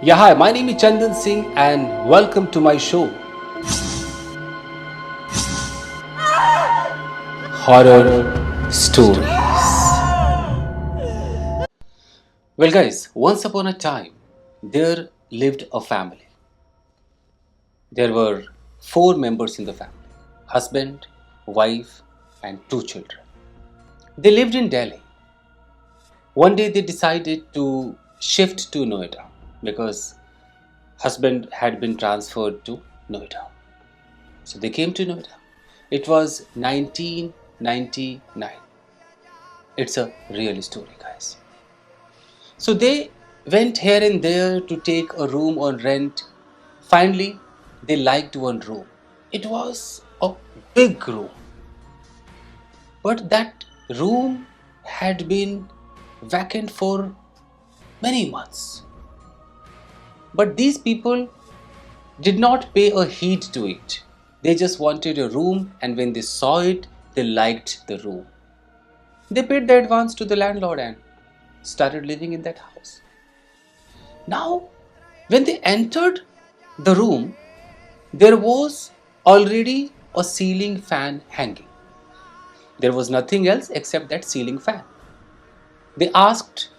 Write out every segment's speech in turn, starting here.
Yeah, hi, my name is Chandan Singh and welcome to my show, Horror Stories. Well, guys, once upon a time, there lived a family. There were four members in the family: husband, wife, and two children. They lived in Delhi. One day they decided to shift to Noida because husband had been transferred to Noida. So they came to Noida. It was 1999. It's a real story, guys. So they went here and there to take a room on rent. Finally, they liked one room. It was a big room, but that room had been vacant for many months. But these people did not pay a heed to it. They just wanted a room, and when they saw it, they liked the room. They paid the advance to the landlord and started living in that house. Now, when they entered the room, there was already a ceiling fan hanging. There was nothing else except that ceiling fan. They asked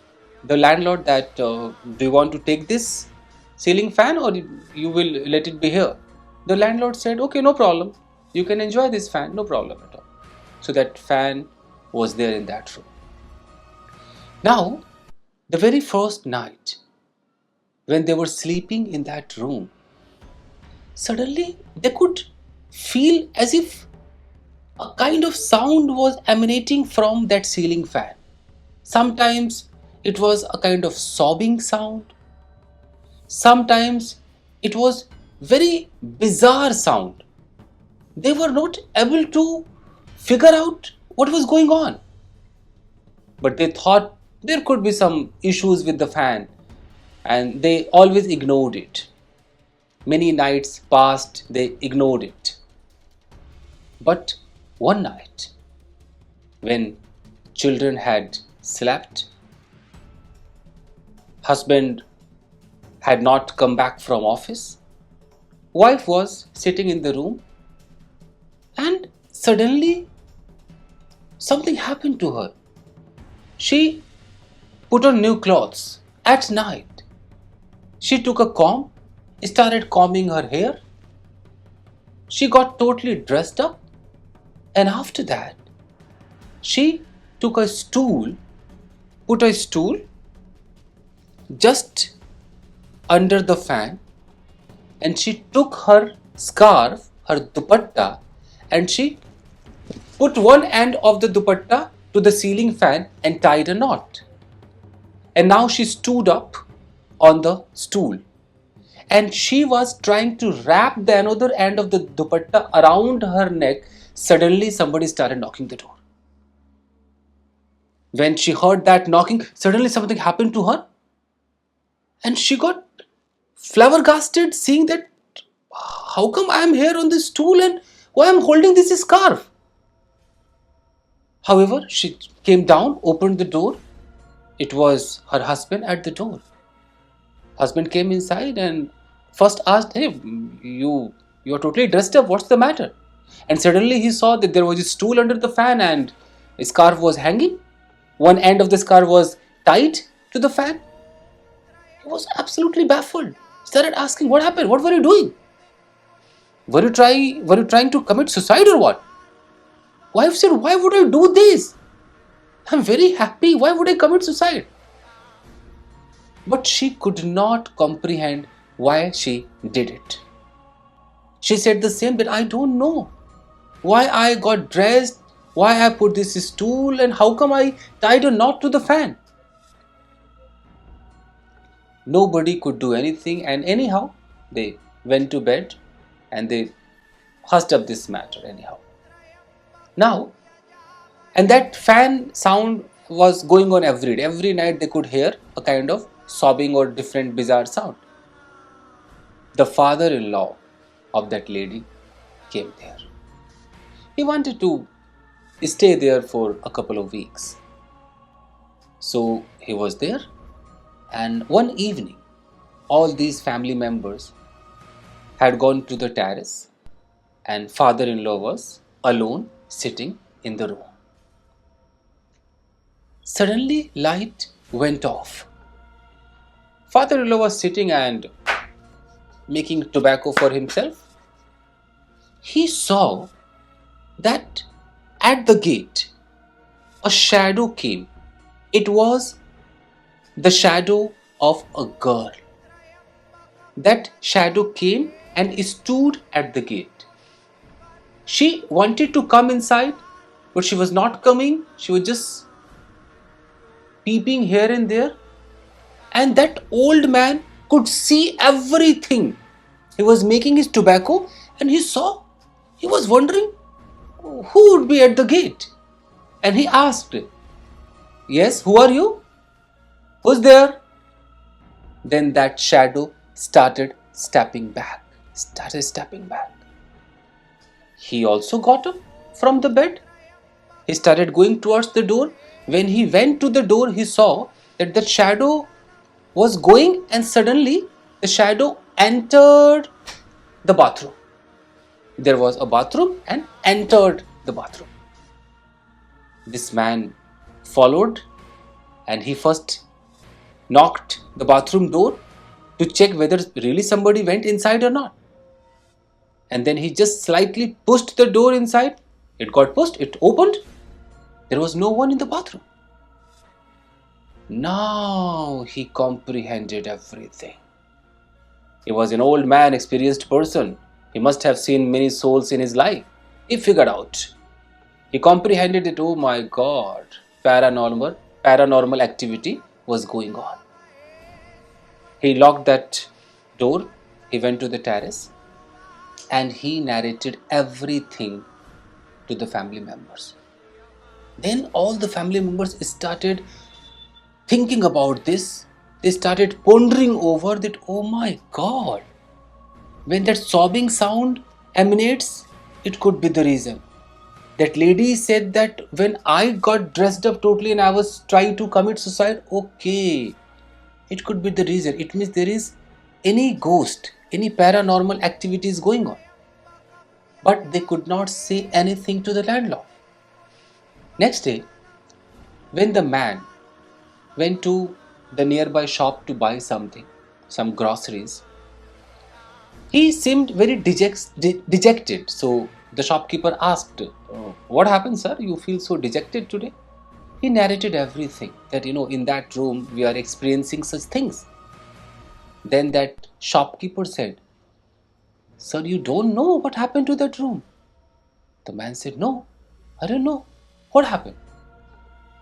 the landlord that, do you want to take this ceiling fan or you will let it be here? The landlord said, okay, no problem. You can enjoy this fan, no problem at all. So that fan was there in that room. Now, the very first night, when they were sleeping in that room, suddenly they could feel as if a kind of sound was emanating from that ceiling fan. Sometimes it was a kind of sobbing sound. Sometimes it was very bizarre sound. They were not able to figure out what was going on. But they thought there could be some issues with the fan and they always ignored it. Many nights passed, they ignored it. But one night, when children had slept, husband had not come back from office, wife was sitting in the room, and suddenly something happened to her. She put on new clothes at night. She took a comb, started combing her hair. She got totally dressed up, and after that, she took a stool, put a stool just under the fan, and she took her scarf, her dupatta, and she put one end of the dupatta to the ceiling fan and tied a knot. And now she stood up on the stool and she was trying to wrap the another end of the dupatta around her neck. Suddenly, somebody started knocking the door. When she heard that knocking, suddenly something happened to her and she got flabbergasted seeing that how come I am here on this stool and why I am holding this scarf. However, she came down, opened the door. It was her husband at the door. Husband came inside and first asked, hey, you are totally dressed up, what's the matter? And suddenly he saw that there was a stool under the fan and a scarf was hanging. One end of the scarf was tied to the fan. He was absolutely baffled. Started asking, what happened? What were you doing? Were you trying to commit suicide or what? Wife said, why would I do this? I'm very happy. Why would I commit suicide? But she could not comprehend why she did it. She said the same, that I don't know why I got dressed, why I put this stool, and how come I tied a knot to the fan. Nobody could do anything, and anyhow, they went to bed and they hushed up this matter anyhow. Now, and that fan sound was going on every day. Every night they could hear a kind of sobbing or different bizarre sound. The father-in-law of that lady came there. He wanted to stay there for a couple of weeks. So he was there, and one evening all these family members had gone to the terrace, and father-in-law was alone sitting in the room. Suddenly, light went off. Father-in-law was sitting and making tobacco for himself. He saw that at the gate a shadow came. It was the shadow of a girl. That shadow came and stood at the gate. She wanted to come inside, but she was not coming. She was just peeping here and there. And that old man could see everything. He was making his tobacco and he was wondering who would be at the gate. And he asked, "Yes, who are you? Who's there?" Then that shadow started stepping back. He also got up from the bed. He started going towards the door. When he went to the door, he saw that the shadow was going, and suddenly the shadow entered the bathroom. There was a bathroom and entered the bathroom. This man followed, and he first knocked the bathroom door to check whether really somebody went inside or not. And then he just slightly pushed the door inside. It got pushed, it opened. There was no one in the bathroom. Now he comprehended everything. He was an old man, experienced person. He must have seen many souls in his life. He figured out. He comprehended that, oh my God, paranormal activity was going on. He locked that door. He went to the terrace and he narrated everything to the family members. Then all the family members started thinking about this. They started pondering over that, oh my God, when that sobbing sound emanates, it could be the reason. That lady said that when I got dressed up totally and I was trying to commit suicide, okay, it could be the reason. It means there is any ghost, any paranormal activities going on. But they could not say anything to the landlord. Next day, when the man went to the nearby shop to buy something, some groceries, he seemed very dejected. So the shopkeeper asked, "Oh, what happened, sir? You feel so dejected today?" He narrated everything that, in that room we are experiencing such things. Then that shopkeeper said, "Sir, you don't know what happened to that room?" The man said, "No, I don't know. What happened?"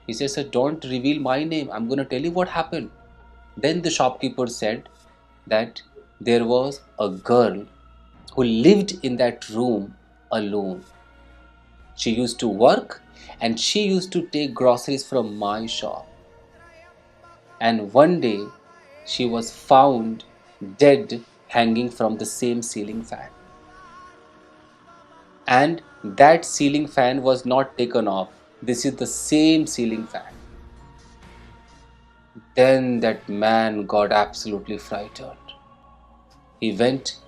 He said, "Sir, don't reveal my name. I'm going to tell you what happened." Then the shopkeeper said that there was a girl who lived in that room alone. She used to work and she used to take groceries from my shop. And one day she was found dead hanging from the same ceiling fan. And that ceiling fan was not taken off. This is the same ceiling fan. Then that man got absolutely frightened. He went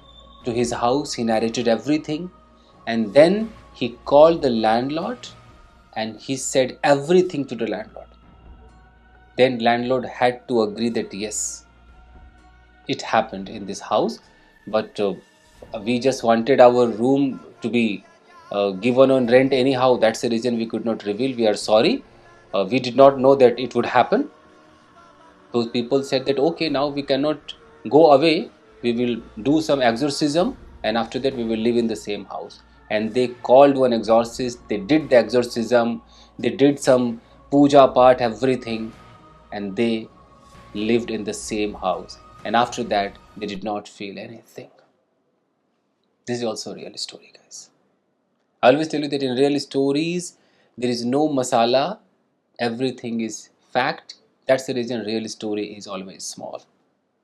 to his house, he narrated everything, and then he called the landlord and he said everything to the landlord. Then landlord had to agree that yes, it happened in this house, but we just wanted our room to be given on rent anyhow. That's the reason we could not reveal. We are sorry. We did not know that it would happen. Those people said that okay, now we cannot go away. We will do some exorcism and after that we will live in the same house. And they called one exorcist. They did the exorcism. They did some puja part, everything, and they lived in the same house. And after that, they did not feel anything. This is also a real story, guys. I always tell you that in real stories, there is no masala. Everything is fact. That's the reason real story is always small.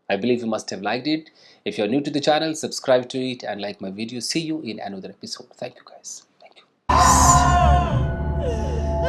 I believe you must have liked it. If you're new to the channel, subscribe to it and like my video. See you in another episode. Thank you, guys. Thank you.